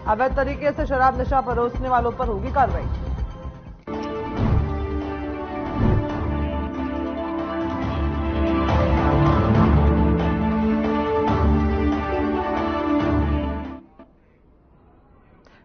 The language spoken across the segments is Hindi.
अवैध तरीके से शराब नशा परोसने वालों पर होगी कार्रवाई।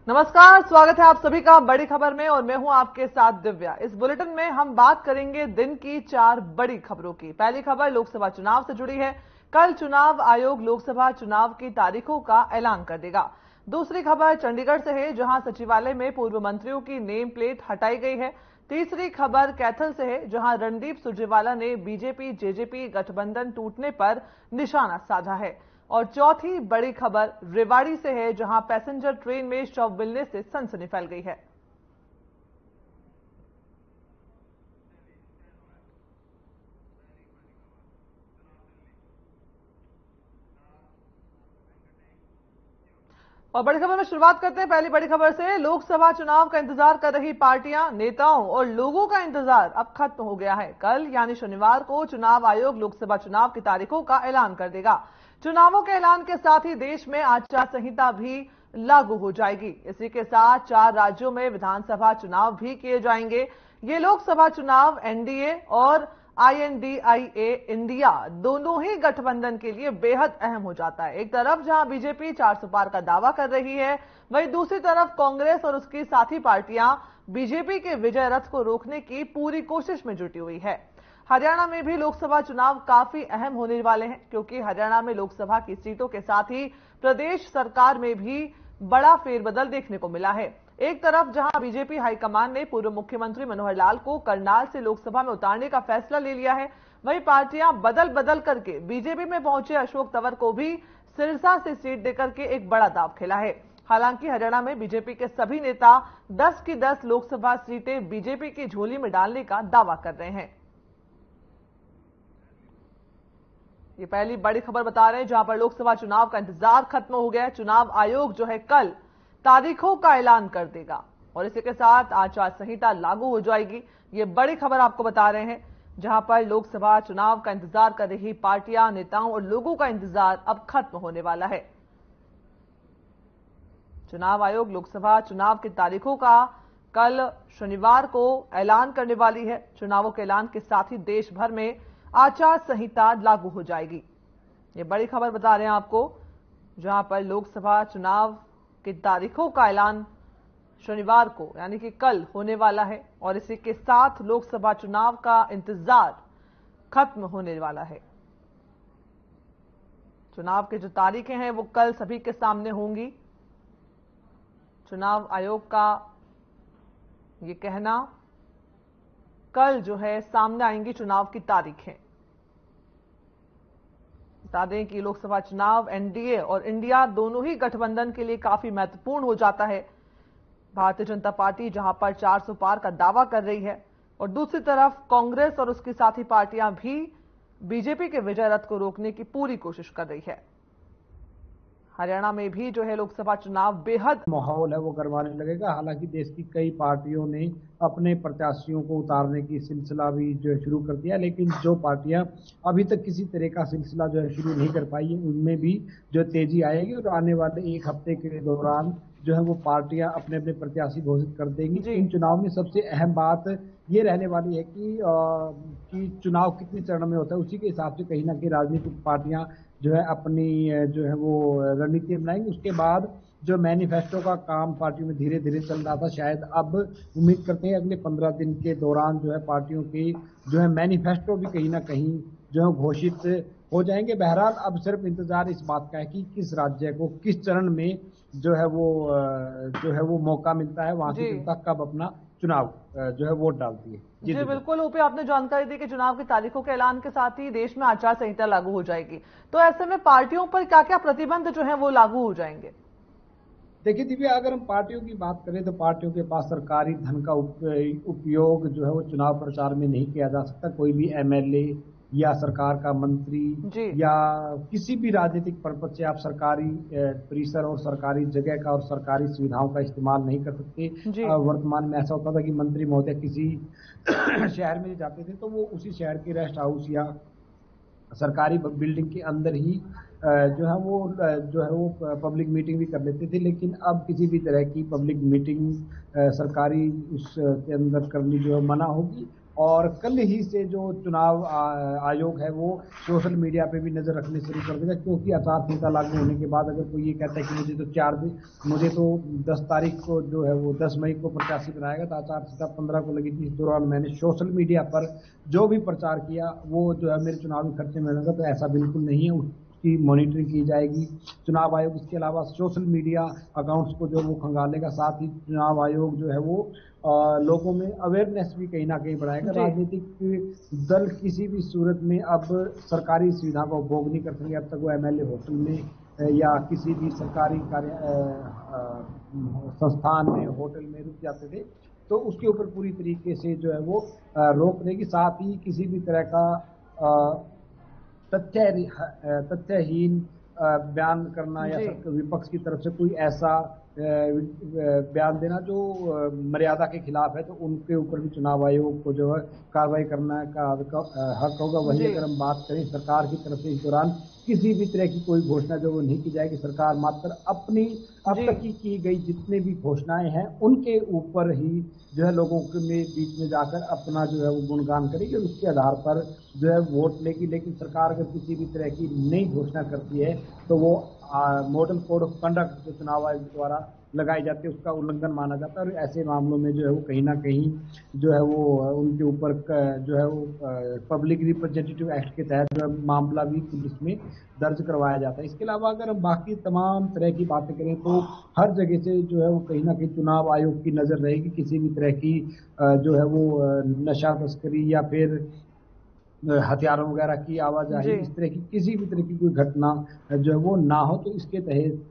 नमस्कार, स्वागत है आप सभी का बड़ी खबर में और मैं हूं आपके साथ दिव्या। इस बुलेटिन में हम बात करेंगे दिन की 4 बड़ी खबरों की। पहली खबर लोकसभा चुनाव से जुड़ी है। कल चुनाव आयोग लोकसभा चुनाव की तारीखों का ऐलान कर देगा। दूसरी खबर चंडीगढ़ से है, जहां सचिवालय में पूर्व मंत्रियों की नेम प्लेट हटाई गई है। तीसरी खबर कैथल से है, जहां रणदीप सुरजेवाला ने बीजेपी जेजेपी गठबंधन टूटने पर निशाना साधा है। और चौथी बड़ी खबर रेवाड़ी से है, जहां पैसेंजर ट्रेन में शव मिलने से सनसनी फैल गई है। और बड़ी खबर में शुरुआत करते हैं। पहली बड़ी खबर से, लोकसभा चुनाव का इंतजार कर रही पार्टियां, नेताओं और लोगों का इंतजार अब खत्म हो गया है। कल यानी शनिवार को चुनाव आयोग लोकसभा चुनाव की तारीखों का ऐलान कर देगा। चुनावों के ऐलान के साथ ही देश में आचार संहिता भी लागू हो जाएगी। इसी के साथ 4 राज्यों में विधानसभा चुनाव भी किए जाएंगे। ये लोकसभा चुनाव एनडीए और INDIA इंडिया दोनों ही गठबंधन के लिए बेहद अहम हो जाता है। एक तरफ जहां बीजेपी 400 पार का दावा कर रही है, वहीं दूसरी तरफ कांग्रेस और उसकी साथी पार्टियां बीजेपी के विजय रथ को रोकने की पूरी कोशिश में जुटी हुई है। हरियाणा में भी लोकसभा चुनाव काफी अहम होने वाले हैं, क्योंकि हरियाणा में लोकसभा की सीटों के साथ ही प्रदेश सरकार में भी बड़ा फेरबदल देखने को मिला है। एक तरफ जहां बीजेपी हाईकमान ने पूर्व मुख्यमंत्री मनोहर लाल को करनाल से लोकसभा में उतारने का फैसला ले लिया है, वहीं पार्टियां बदल बदल करके बीजेपी में पहुंचे अशोक तंवर को भी सिरसा से सीट देकर के एक बड़ा दांव खेला है। हालांकि हरियाणा में बीजेपी के सभी नेता 10 की 10 लोकसभा सीटें बीजेपी की झोली में डालने का दावा कर रहे हैं। ये पहली बड़ी खबर बता रहे हैं, जहां पर लोकसभा चुनाव का इंतजार खत्म हो गया है। चुनाव आयोग जो है कल तारीखों का ऐलान कर देगा और इसी के साथ आचार संहिता लागू हो जाएगी। ये बड़ी खबर आपको बता रहे हैं, जहां पर लोकसभा चुनाव का इंतजार कर रही पार्टियां, नेताओं और लोगों का इंतजार अब खत्म होने वाला है। चुनाव आयोग लोकसभा चुनाव की तारीखों का कल शनिवार को ऐलान करने वाली है। चुनावों के ऐलान के साथ ही देश भर में आचार संहिता लागू हो जाएगी। ये बड़ी खबर बता रहे हैं आपको, जहां पर लोकसभा चुनाव की तारीखों का ऐलान शनिवार को यानी कि कल होने वाला है और इसी के साथ लोकसभा चुनाव का इंतजार खत्म होने वाला है। चुनाव की जो तारीखें हैं वो कल सभी के सामने होंगी। चुनाव आयोग का ये कहना, कल जो है सामने आएंगी चुनाव की तारीखें। बता दें कि लोकसभा चुनाव एनडीए और इंडिया दोनों ही गठबंधन के लिए काफी महत्वपूर्ण हो जाता है। भारतीय जनता पार्टी जहां पर 400 पार का दावा कर रही है और दूसरी तरफ कांग्रेस और उसकी साथी पार्टियां भी बीजेपी के विजय रथ को रोकने की पूरी कोशिश कर रही है। हरियाणा में भी जो है लोकसभा चुनाव बेहद माहौल है वो गरमाने लगेगा। हालांकि देश की कई पार्टियों ने अपने प्रत्याशियों को उतारने की सिलसिला भी जो है शुरू कर दिया, लेकिन जो पार्टियां अभी तक किसी तरह का सिलसिला जो है शुरू नहीं कर पाई है, उनमें भी जो तेजी आएगी और आने वाले एक हफ्ते के दौरान जो है वो पार्टियां अपने अपने प्रत्याशी घोषित कर देंगी। इन चुनाव में सबसे अहम बात ये रहने वाली है कि चुनाव कितने चरण में होता है, उसी के हिसाब से कहीं ना कहीं राजनीतिक पार्टियां जो है अपनी जो है वो रणनीति बनाएंगे। उसके बाद जो मैनिफेस्टो का काम पार्टियों में धीरे धीरे चल रहा था, शायद अब उम्मीद करते हैं अगले 15 दिन के दौरान जो है पार्टियों की जो है मैनिफेस्टो भी कहीं ना कहीं जो है घोषित हो जाएंगे। बहरहाल अब सिर्फ इंतजार इस बात का है कि किस राज्य को किस चरण में जो है वो मौका मिलता है, वहां की जनता कब अपना चुनाव जो है वोट डालती है। जी बिल्कुल, ऊपी आपने जानकारी दी कि चुनाव की तारीखों के ऐलान के साथ ही देश में आचार संहिता लागू हो जाएगी। तो ऐसे में पार्टियों पर क्या क्या प्रतिबंध जो है वो लागू हो जाएंगे? देखिए दिव्या, अगर हम पार्टियों की बात करें तो पार्टियों के पास सरकारी धन का उपयोग जो है वो चुनाव प्रचार में नहीं किया जा सकता। कोई भी MLA या सरकार का मंत्री या किसी भी राजनीतिक पर्पज से आप सरकारी परिसर और सरकारी जगह का और सरकारी सुविधाओं का इस्तेमाल नहीं कर सकते। वर्तमान में ऐसा होता था कि मंत्री महोदय किसी शहर में जाते थे तो वो उसी शहर के रेस्ट हाउस या सरकारी बिल्डिंग के अंदर ही जो है वो पब्लिक मीटिंग भी कर लेते थे, लेकिन अब किसी भी तरह की पब्लिक मीटिंग सरकारी उसके अंदर करनी जो है मना होगी। और कल ही से जो चुनाव आयोग है वो सोशल मीडिया पे भी नजर रखने शुरू कर देगा, क्योंकि आचार संहिता लागू होने के बाद अगर कोई ये कहता है कि मुझे तो 10 तारीख को जो है वो 10 मई को प्रत्याशी बनाएगा, तो आचार संहिता 15 को लगी थी। इस दौरान मैंने सोशल मीडिया पर जो भी प्रचार किया वो जो है मेरे चुनावी खर्चे में रहेगा, तो ऐसा बिल्कुल नहीं है। की मॉनिटरिंग की जाएगी चुनाव आयोग। इसके अलावा सोशल मीडिया अकाउंट्स को जो वो खंगालेगा। साथ ही चुनाव आयोग जो है वो लोगों में अवेयरनेस भी कहीं ना कहीं बढ़ाएगा। राजनीतिक दल किसी भी सूरत में अब सरकारी सुविधा का उपभोग नहीं कर सकेंगे। अब तक वो एमएलए होटल में या किसी भी सरकारी संस्थान में होटल में रुक जाते थे, तो उसके ऊपर पूरी तरीके से जो है वो रोक रहेगी। साथ ही किसी भी तरह का तथ्यहीन बयान करना या विपक्ष की तरफ से कोई ऐसा बयान देना जो मर्यादा के खिलाफ है, तो उनके ऊपर भी चुनाव आयोग को जो है कार्रवाई करना का हक होगा। वहीं अगर हम बात करें सरकार की तरफ से इस दौरान किसी भी तरह की कोई घोषणा जो वो नहीं की जाएगी। सरकार मात्र अपनी अब तक की गई जितने भी घोषणाएं हैं उनके ऊपर ही जो है लोगों के बीच में जाकर अपना जो है वो गुणगान करेगी और उसके आधार पर जो है वोट लेगी। लेकिन सरकार अगर किसी भी तरह की नई घोषणा करती है तो वो मॉडल कोड ऑफ कंडक्ट जो चुनाव आयोग द्वारा लगाई जाती है उसका उल्लंघन माना जाता है। और ऐसे मामलों में जो है वो कहीं ना कहीं जो है वो उनके ऊपर जो है वो पब्लिक रिप्रेजेंटेटिव एक्ट के तहत जो है मामला भी पुलिस में दर्ज करवाया जाता है। इसके अलावा अगर हम बाकी तमाम तरह की बातें करें तो हर जगह से जो है वो कहीं ना कहीं चुनाव आयोग की नजर रहेगी। किसी भी तरह की जो है वो नशा तस्करी या फिर हथियारों वगैरह की आवाजाही, इस तरह की किसी भी तरह की कोई घटना जो है वो ना हो, तो इसके तहत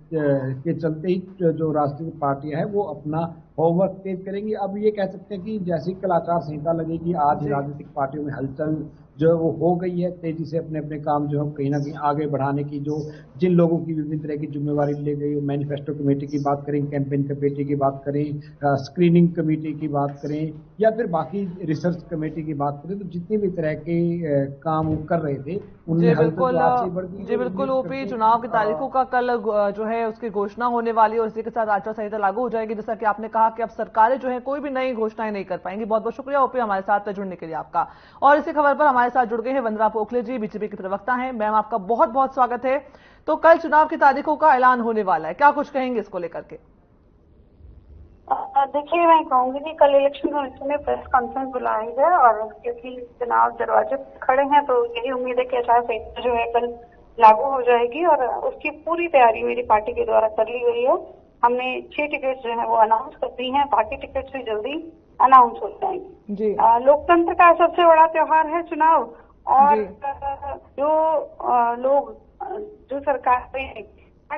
के चलते ही जो राष्ट्रीय पार्टियां हैं वो अपना होमवर्क तेज करेंगी। अब ये कह सकते हैं कि जैसी कल आचार संहिता लगेगी, आज ही राजनीतिक पार्टियों में हलचल जो है वो हो गई है। तेजी से अपने अपने काम जो है कहीं ना कहीं आगे बढ़ाने की जो जिन लोगों की विभिन्न तरह की जिम्मेवारी ले गई, मैनिफेस्टो कमेटी की बात करें, कैंपेन कमेटी की बात करें, स्क्रीनिंग कमेटी की बात करें या फिर बाकी रिसर्च कमेटी की बात करें, तो जितने भी तरह के काम वो कर रहे थे उनमें बिल्कुल ओपी चुनाव की तारीखों का कल जो है उसकी घोषणा होने वाली है और इसी के साथ आचार संहिता लागू हो जाएगी। जैसा कि आपने कहा कि अब सरकारें जो है कोई भी नई घोषणाएं नहीं कर पाएंगी। बहुत बहुत शुक्रिया ओपी हमारे साथ जुड़ने के लिए आपका। और इसी खबर पर हमारे साथ जुड़ गए हैं वंदना पोखले जी, बीजेपी के प्रवक्ता हैं। मैम आपका बहुत बहुत स्वागत है। तो कल चुनाव की तारीखों का ऐलान होने वाला है, क्या कुछ कहेंगे इसको लेकर के? देखिए, मैं कहूंगी कि कल इलेक्शन कमीशन ने प्रेस कॉन्फ्रेंस बुलाई है और क्योंकि चुनाव दरवाजे खड़े हैं तो यही उम्मीद है कि आचार संहिता जो है कल लागू हो जाएगी और उसकी पूरी तैयारी मेरी पार्टी के द्वारा कर ली गई है। हमने 6 टिकट जो है वो अनाउंस कर दी हैं, बाकी टिकट भी जल्दी अनाउंस हो जाएंगे। लोकतंत्र का सबसे बड़ा त्योहार है चुनाव और जो सरकार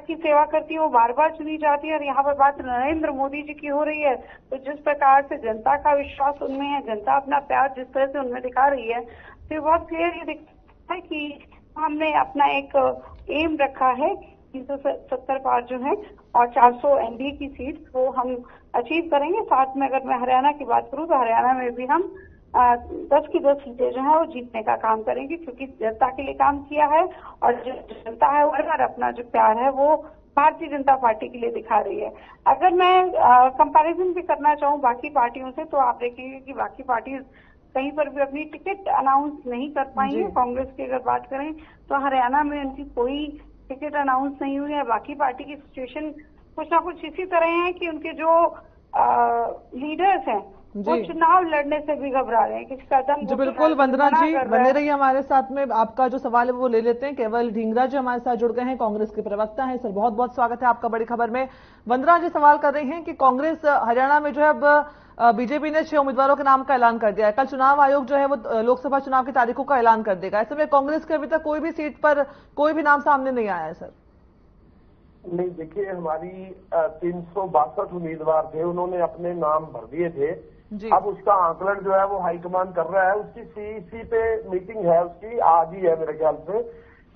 की सेवा करती है वो बार बार चुनी जाती है। और यहाँ पर बात नरेंद्र मोदी जी की हो रही है, तो जिस प्रकार से जनता का विश्वास उनमें है, जनता अपना प्यार जिस तरह से उनमें दिखा रही है, तो बहुत क्लियर ये दिखता है कि हमने अपना एक एम रखा है 370 पार जो है और 400 एनडीए की सीट वो हम अचीव करेंगे। साथ में अगर मैं हरियाणा की बात करूँ तो हरियाणा में भी हम 10 की 10 सीटें जो है वो जीतने का काम करेंगे, क्योंकि जनता के लिए काम किया है और जो जनता है वो अपना जो प्यार है वो भारतीय जनता पार्टी के लिए दिखा रही है। अगर मैं कंपैरिजन भी करना चाहूँ बाकी पार्टियों से, तो आप देखेंगे कि बाकी पार्टी कहीं पर भी अपनी टिकट अनाउंस नहीं कर पाई है। कांग्रेस की अगर बात करें तो हरियाणा में उनकी कोई टिकट अनाउंस नहीं हुई है। बाकी पार्टी की सिचुएशन कुछ ना कुछ इसी तरह है कि उनके जो लीडर्स हैं वो चुनाव लड़ने से भी घबरा रहे हैं। किसी कदम जी बिल्कुल वंदना जी बने रहिए हमारे साथ में। आपका जो सवाल है वो ले लेते हैं। केवल ढींगरा जी हमारे साथ जुड़ गए हैं, कांग्रेस के प्रवक्ता हैं। सर बहुत बहुत स्वागत है आपका बड़ी खबर में। वंदना जी सवाल कर रही हैं कि कांग्रेस हरियाणा में जो है अब बीजेपी ने 6 उम्मीदवारों के नाम का ऐलान कर दिया है। कल चुनाव आयोग जो है वो लोकसभा चुनाव की तारीखों का ऐलान कर देगा। ऐसे में कांग्रेस के अभी तक कोई भी सीट पर कोई भी नाम सामने नहीं आया है। सर नहीं, देखिए हमारी 362 उम्मीदवार थे, उन्होंने अपने नाम भर दिए थे। अब उसका आंकलन जो है वो हाईकमान कर रहा है। उसकी सीईसी पे मीटिंग है, उसकी आज ही है मेरे ख्याल से।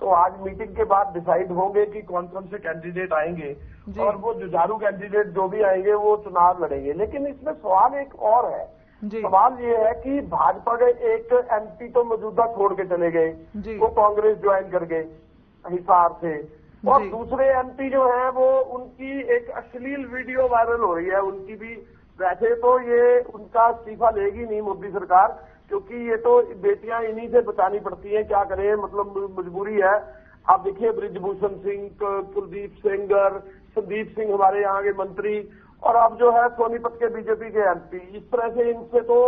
तो आज मीटिंग के बाद डिसाइड होंगे कि कौन कौन से कैंडिडेट आएंगे और वो जुझारू कैंडिडेट जो भी आएंगे वो चुनाव लड़ेंगे। लेकिन इसमें सवाल एक और है। सवाल ये है कि भाजपा के एक एमपी तो मौजूदा छोड़ के चले गए, वो कांग्रेस ज्वाइन कर गए। हिसार से, और दूसरे एमपी जो है वो उनकी एक अश्लील वीडियो वायरल हो रही है उनकी भी। वैसे तो ये उनका इस्तीफा लेगी नहीं मोदी सरकार, क्योंकि ये तो बेटियां इन्हीं से बचानी पड़ती हैं, क्या करें, मतलब मजबूरी है। आप देखिए ब्रिजभूषण सिंह, कुलदीप सेंगर, संदीप सिंह हमारे यहाँ के मंत्री, और अब जो है सोनीपत के बीजेपी के एमपी, इस तरह से इनसे तो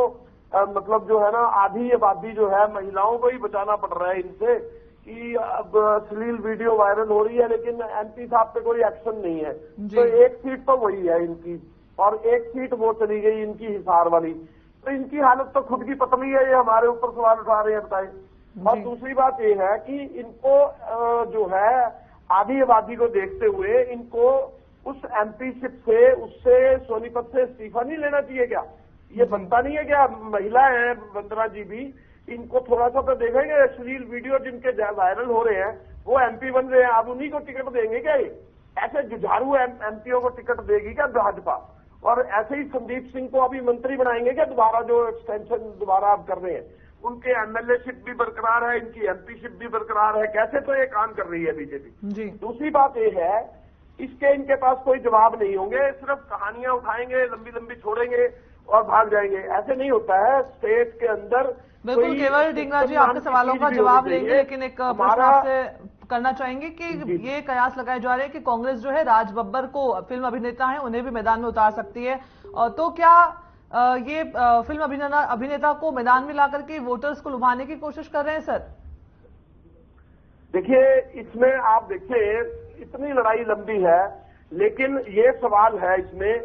मतलब जो है ना आधी आबादी जो है महिलाओं को ही बचाना पड़ रहा है इनसे, कि अब अश्लील वीडियो वायरल हो रही है लेकिन एमपी साहब पे कोई एक्शन नहीं है। तो एक सीट तो वही है इनकी, और एक सीट वो चली गई इनकी हिसार वाली। तो इनकी हालत तो खुद की पतली है, ये हमारे ऊपर सवाल उठा रहे हैं, बताए। और दूसरी बात ये है कि इनको जो है आधी आबादी को देखते हुए इनको उस एमपीशिप से, उससे सोनीपत से इस्तीफा नहीं लेना चाहिए क्या? ये बनता नहीं है क्या? महिला है वंदना जी भी, इनको थोड़ा सा तो देखेंगे। अश्लील वीडियो जिनके वायरल हो रहे हैं वो एमपी बन रहे हैं, आप उन्हीं को टिकट देंगे क्या? ये ऐसे जुझारू एमपीओ को टिकट देगी क्या भाजपा? और ऐसे ही संदीप सिंह को अभी मंत्री बनाएंगे क्या दोबारा, जो एक्सटेंशन दोबारा आप कर रहे हैं? उनके एमएलए-शिप भी बरकरार है, इनकी एमपी-शिप भी बरकरार है। कैसे तो ये काम कर रही है बीजेपी। दूसरी बात ये है, इसके इनके पास कोई जवाब नहीं होंगे, सिर्फ कहानियां उठाएंगे, लंबी लंबी छोड़ेंगे और भाग जाएंगे। ऐसे नहीं होता है स्टेट के अंदर। बिल्कुल केवल ढींगरा जी आपके सवालों का जवाब देंगे, लेकिन एक प्रश्न आपसे करना चाहेंगे कि ये कयास लगाए जा रहे हैं कि कांग्रेस जो है राज बब्बर को, फिल्म अभिनेता है, उन्हें भी मैदान में उतार सकती है, तो क्या ये फिल्म अभिनेता को मैदान में लाकर के वोटर्स को लुभाने की कोशिश कर रहे हैं सर? देखिए इसमें आप देखिए इतनी लड़ाई लंबी है, लेकिन ये सवाल है इसमें,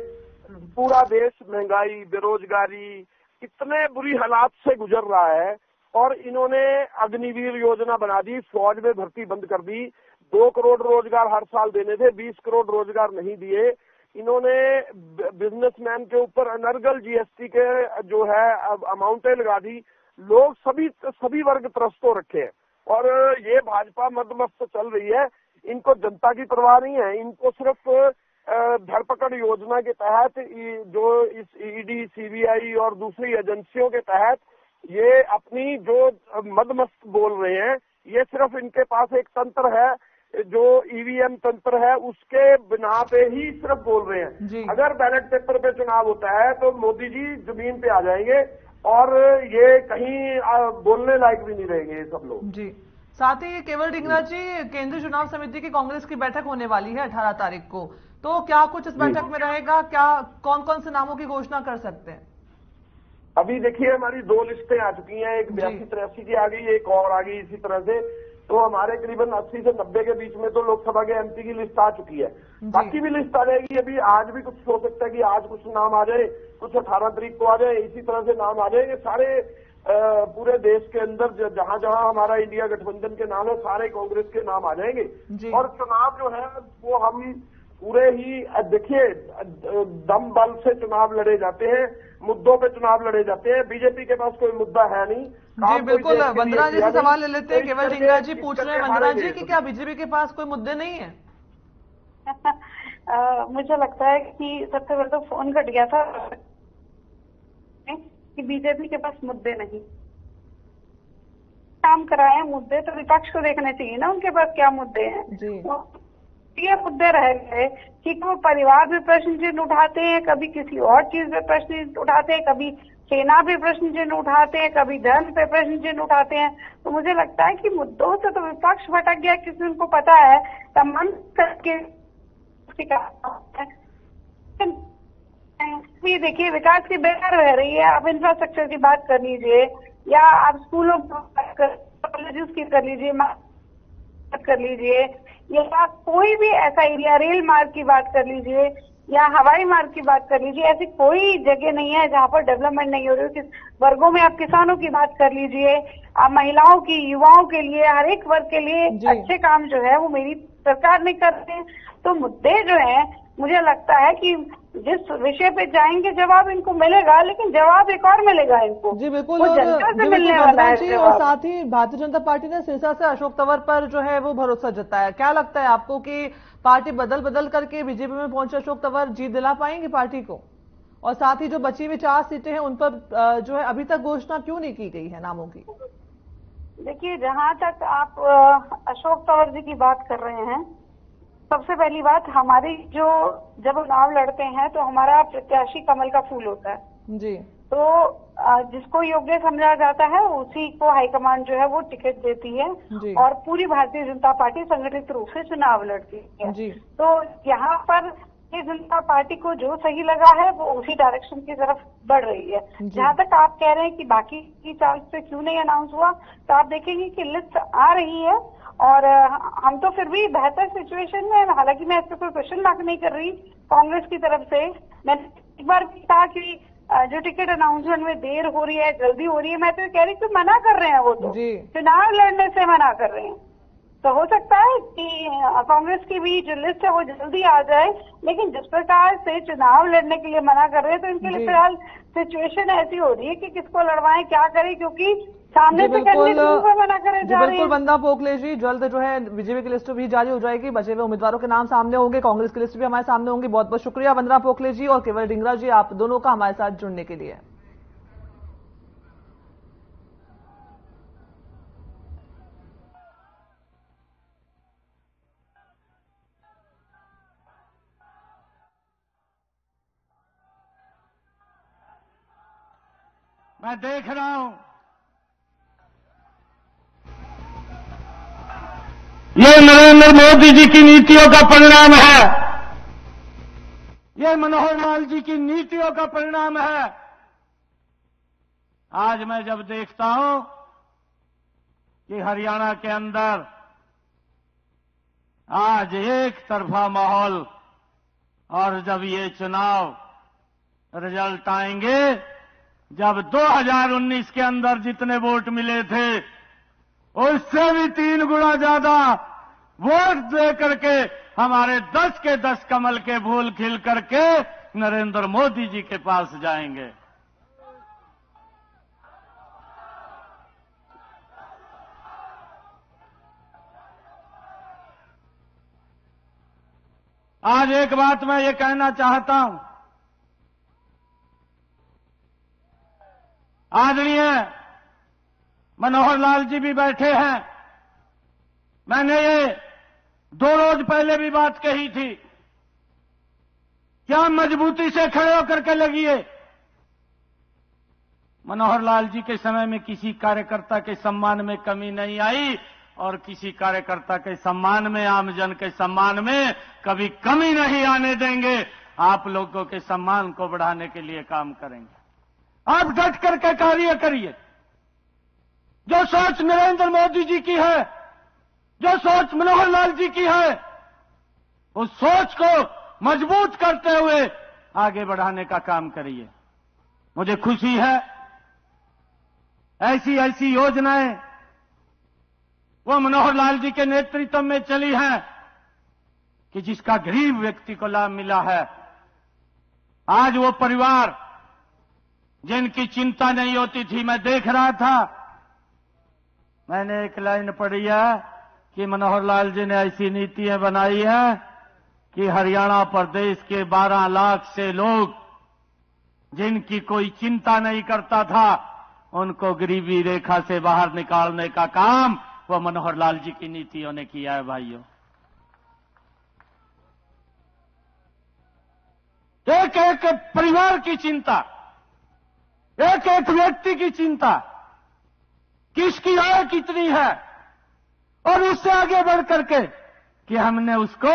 पूरा देश महंगाई, बेरोजगारी, इतने बुरी हालात से गुजर रहा है, और इन्होंने अग्निवीर योजना बना दी, फौज में भर्ती बंद कर दी। 2 करोड़ रोजगार हर साल देने थे, 20 करोड़ रोजगार नहीं दिए। इन्होंने बिजनेसमैन के ऊपर अनर्गल जीएसटी के जो है अमाउंटें लगा दी। लोग सभी वर्ग त्रस्त हो रखे हैं, और ये भाजपा मदमस्त चल रही है। इनको जनता की परवाह नहीं है, इनको सिर्फ धरपकड़ योजना के तहत, जो इस ईडी, सीबीआई और दूसरी एजेंसियों के तहत ये अपनी जो मदमस्त बोल रहे हैं, ये सिर्फ इनके पास एक तंत्र है, जो ईवीएम तंत्र है, उसके बिना पे ही सिर्फ बोल रहे हैं। अगर बैलेट पेपर पे चुनाव होता है तो मोदी जी जमीन पे आ जाएंगे, और ये कहीं बोलने लायक भी नहीं रहेंगे ये सब लोग। जी, साथ ही केवल ढींगरा जी, केंद्रीय चुनाव समिति की कांग्रेस की बैठक होने वाली है 18 तारीख को, तो क्या कुछ इस बैठक में रहेगा? क्या कौन कौन से नामों की घोषणा कर सकते हैं? अभी देखिए हमारी 2 लिस्टें आ चुकी हैं, एक 82-83 की आ गई, एक और आ गई इसी तरह से। तो हमारे करीबन 80 से 90 के बीच में तो लोकसभा के एमपी की लिस्ट आ चुकी है। बाकी भी लिस्ट आ जाएगी। अभी आज भी कुछ हो सकता है कि आज कुछ नाम आ जाए, कुछ 18 तारीख को आ जाए, इसी तरह से नाम आ जाएंगे। सारे पूरे देश के अंदर जहां जहां हमारा इंडिया गठबंधन के नाम है, सारे कांग्रेस के नाम आ जाएंगे। और चुनाव जो है वो हम पूरे ही देखिए दम बल से चुनाव लड़े जाते हैं, मुद्दों पे चुनाव लड़े जाते हैं। बीजेपी के पास कोई मुद्दा है नहीं। जी बिल्कुल, वंदना जी से सवाल ले लेते हैं। केवल ढींगरा जी पूछ रहे हैं वंदना जी कि क्या बीजेपी के पास कोई मुद्दे नहीं है? मुझे लगता है कि सबसे पहले तो फोन कट गया था कि बीजेपी के पास मुद्दे नहीं, काम कराए मुद्दे तो विपक्ष को देखने चाहिए ना, उनके पास क्या मुद्दे हैं। ये मुद्दे रह गए कि वो परिवार पे प्रश्न चिन्ह उठाते हैं, कभी किसी और चीज पे प्रश्न उठाते हैं, कभी सेना पे प्रश्न चिन्ह उठाते हैं, कभी धर्म पे प्रश्न चिन्ह उठाते हैं। तो मुझे लगता है कि मुद्दों से तो विपक्ष भटक गया, किसी उनको पता है तमाम करके। ये देखिए विकास की बेकार रह रही है, आप इंफ्रास्ट्रक्चर की बात कर लीजिए, या आप स्कूलों कॉलेजेस की कर लीजिए, कर लीजिए, या कोई भी ऐसा एरिया, रेल मार्ग की बात कर लीजिए या हवाई मार्ग की बात कर लीजिए, ऐसी कोई जगह नहीं है जहाँ पर डेवलपमेंट नहीं हो रही है। वर्गों में आप किसानों की बात कर लीजिए, आप महिलाओं की, युवाओं के लिए, हर एक वर्ग के लिए अच्छे काम जो है वो मेरी सरकार नहीं कर रही है। तो मुद्दे जो है, मुझे लगता है कि जिस विषय पे जाएंगे जवाब इनको मिलेगा, लेकिन जवाब एक और मिलेगा इनको। जी बिल्कुल, वो जनता से मिलने वाला है। और साथ ही भारतीय जनता पार्टी ने सिरसा से अशोक तंवर पर जो है वो भरोसा जताया। क्या लगता है आपको कि पार्टी बदल करके बीजेपी में पहुंचे अशोक तंवर जीत दिला पाएंगे पार्टी को? और साथ ही जो बची हुई 4 सीटें हैं उन पर जो है अभी तक घोषणा क्यों नहीं की गई है नामों की? देखिए, जहाँ तक आप अशोक तंवर जी की बात कर रहे हैं, सबसे पहली बात, हमारी जो जब चुनाव लड़ते हैं तो हमारा प्रत्याशी कमल का फूल होता है जी। तो जिसको योग्य समझा जाता है उसी को हाईकमान जो है वो टिकट देती है जी। और पूरी भारतीय जनता पार्टी संगठित रूप से चुनाव लड़ती है जी। तो यहाँ पर भारतीय जनता पार्टी को जो सही लगा है वो उसी डायरेक्शन की तरफ बढ़ रही है। जहाँ तक आप कह रहे हैं कि बाकी की चार्ज पे क्यों नहीं अनाउंस हुआ, तो आप देखेंगे कि लिस्ट आ रही है और हम तो फिर भी बेहतर सिचुएशन में, हालांकि मैं इस पर कोई क्वेश्चन मार्क नहीं कर रही कांग्रेस की तरफ से। मैंने एक बार भी कहा कि जो टिकट अनाउंसमेंट में देर हो रही है, जल्दी हो रही है, मैं तो कह रही हूँ मना कर रहे हैं, वो तो चुनाव लड़ने से मना कर रहे हैं। तो हो सकता है कि कांग्रेस की भी जो लिस्ट है वो जल्दी आ जाए, लेकिन जिस प्रकार से चुनाव लड़ने के लिए मना कर रहे हैं तो इनके लिए फिलहाल सिचुएशन ऐसी हो रही है कि किसको लड़वाएं, क्या करें, क्योंकि सामने से कैंडिडेट मना करे जा रहे हैं। बिल्कुल वंदना पोखले जी, जल्द जो है बीजेपी की लिस्ट भी जारी हो जाएगी, बचे हुए उम्मीदवारों के नाम सामने होंगे, कांग्रेस की लिस्ट भी हमारे सामने होंगी। बहुत बहुत शुक्रिया वंदना पोखले जी और केवल ढींगरा जी, आप दोनों का हमारे साथ जुड़ने के लिए। मैं देख रहा हूं ये नरेंद्र मोदी जी की नीतियों का परिणाम है, ये मनोहर लाल जी की नीतियों का परिणाम है। आज मैं जब देखता हूं कि हरियाणा के अंदर आज एक तरफा माहौल, और जब ये चुनाव रिजल्ट आएंगे, जब 2019 के अंदर जितने वोट मिले थे उससे भी 3 गुना ज्यादा वोट दे करके हमारे 10 के 10 कमल के फूल खिल करके नरेंद्र मोदी जी के पास जाएंगे। आज एक बात मैं ये कहना चाहता हूं, आदरणीय मनोहर लाल जी भी बैठे हैं। मैंने ये 2 रोज पहले भी बात कही थी, क्या मजबूती से खड़े होकर के लगिए। मनोहर लाल जी के समय में किसी कार्यकर्ता के सम्मान में कमी नहीं आई और किसी कार्यकर्ता के सम्मान में, आमजन के सम्मान में कभी कमी नहीं आने देंगे। आप लोगों के सम्मान को बढ़ाने के लिए काम करेंगे। आप डट करके कार्य करिए। जो सोच नरेंद्र मोदी जी की है, जो सोच मनोहर लाल जी की है, उस सोच को मजबूत करते हुए आगे बढ़ाने का काम करिए। मुझे खुशी है ऐसी ऐसी योजनाएं वो मनोहर लाल जी के नेतृत्व में चली हैं कि जिसका गरीब व्यक्ति को लाभ मिला है। आज वो परिवार जिनकी चिंता नहीं होती थी, मैं देख रहा था, मैंने एक लाइन पढ़ी है कि मनोहर लाल जी ने ऐसी नीतियां बनाई है कि हरियाणा प्रदेश के 12 लाख से लोग जिनकी कोई चिंता नहीं करता था, उनको गरीबी रेखा से बाहर निकालने का काम वो मनोहर लाल जी की नीतियों ने किया है। भाइयों, एक एक परिवार की चिंता, एक एक व्यक्ति की चिंता, किसकी आय कितनी है, और उससे आगे बढ़ करके कि हमने उसको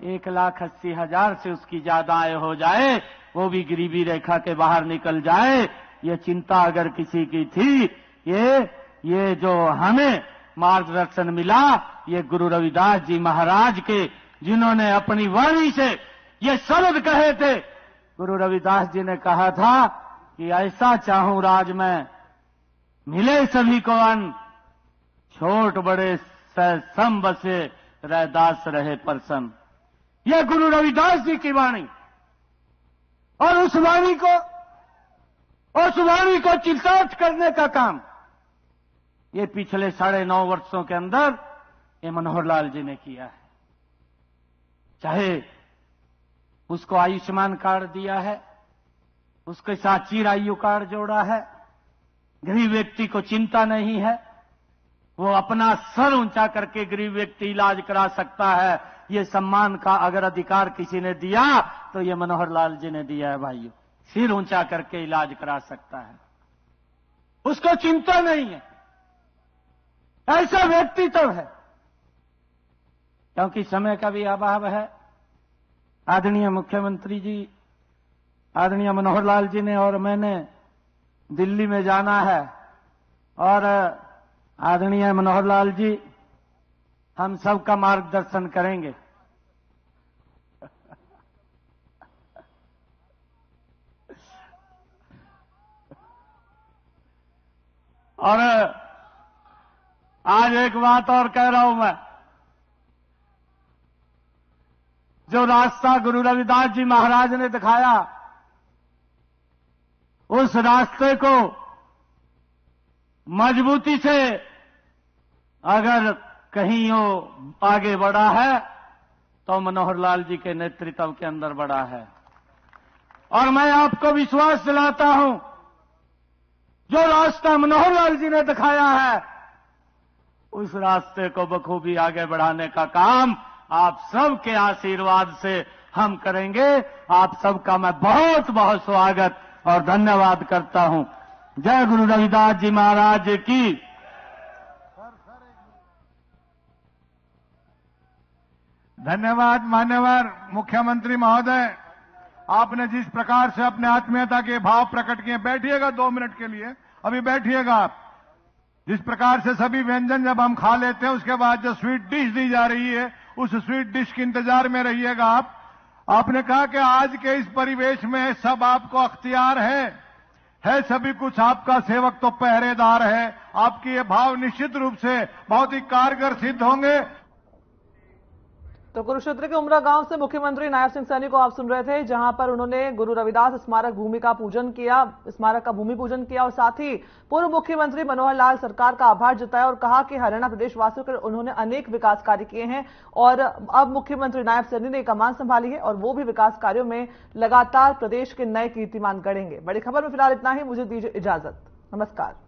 1,80,000 से उसकी ज्यादा आय हो जाए, वो भी गरीबी रेखा के बाहर निकल जाए। ये चिंता अगर किसी की थी, ये जो हमें मार्गदर्शन मिला, ये गुरु रविदास जी महाराज के, जिन्होंने अपनी वाणी से ये शब्द कहे थे। गुरु रविदास जी ने कहा था कि ऐसा चाहूं राज में मिले सभी को अन्न, छोट बड़े सम बसे रैदास रहे प्रसन्न। यह गुरु रविदास जी की वाणी, और उस वाणी को चितार्थ करने का काम ये पिछले 9.5 वर्षों के अंदर ये मनोहर लाल जी ने किया है। चाहे उसको आयुष्मान कार्ड दिया है, उसके साथ चिरायु कार्ड जोड़ा है, गरीब व्यक्ति को चिंता नहीं है, वो अपना सर ऊंचा करके गरीब व्यक्ति इलाज करा सकता है। ये सम्मान का अगर अधिकार किसी ने दिया तो ये मनोहर लाल जी ने दिया है भाइयों। सिर ऊंचा करके इलाज करा सकता है, उसको चिंता नहीं है। ऐसा व्यक्तित्व है, क्योंकि समय का भी अभाव है। आदरणीय मुख्यमंत्री जी, आदरणीय मनोहर लाल जी ने और मैंने दिल्ली में जाना है, और आदरणीय मनोहर लाल जी हम सबका मार्गदर्शन करेंगे। और आज एक बात और कह रहा हूं मैं, जो रास्ता गुरु रविदास जी महाराज ने दिखाया, उस रास्ते को मजबूती से अगर कहीं वो आगे बढ़ा है तो मनोहर लाल जी के नेतृत्व के अंदर बढ़ा है। और मैं आपको विश्वास दिलाता हूं, जो रास्ता मनोहर लाल जी ने दिखाया है, उस रास्ते को बखूबी आगे बढ़ाने का काम आप सबके आशीर्वाद से हम करेंगे। आप सबका मैं बहुत बहुत स्वागत और धन्यवाद करता हूं। जय गुरु रविदास जी महाराज की। धन्यवाद मान्यवर मुख्यमंत्री महोदय, आपने जिस प्रकार से अपने आत्मीयता के भाव प्रकट किए। बैठिएगा 2 मिनट के लिए, अभी बैठिएगा आप। जिस प्रकार से सभी व्यंजन जब हम खा लेते हैं, उसके बाद जो स्वीट डिश दी जा रही है, उस स्वीट डिश के इंतजार में रहिएगा आप। आपने कहा कि आज के इस परिवेश में सब आपको अख्तियार है सभी कुछ आपका, सेवक तो पहरेदार है। आपके ये भाव निश्चित रूप से बहुत ही कारगर सिद्ध होंगे। तो कुरुक्षेत्र के उमरा गांव से मुख्यमंत्री नायब सिंह सैनी को आप सुन रहे थे, जहां पर उन्होंने गुरु रविदास स्मारक भूमि का पूजन किया, स्मारक का भूमि पूजन किया, और साथ ही पूर्व मुख्यमंत्री मनोहर लाल सरकार का आभार जताया और कहा कि हरियाणा प्रदेश वासियों के उन्होंने अनेक विकास कार्य किए हैं और अब मुख्यमंत्री नायब सैनी ने कमान संभाली है और वो भी विकास कार्यों में लगातार प्रदेश के नए कीर्तिमान गढ़ेंगे। बड़ी खबर में फिलहाल इतना ही, मुझे दीजिए इजाजत, नमस्कार।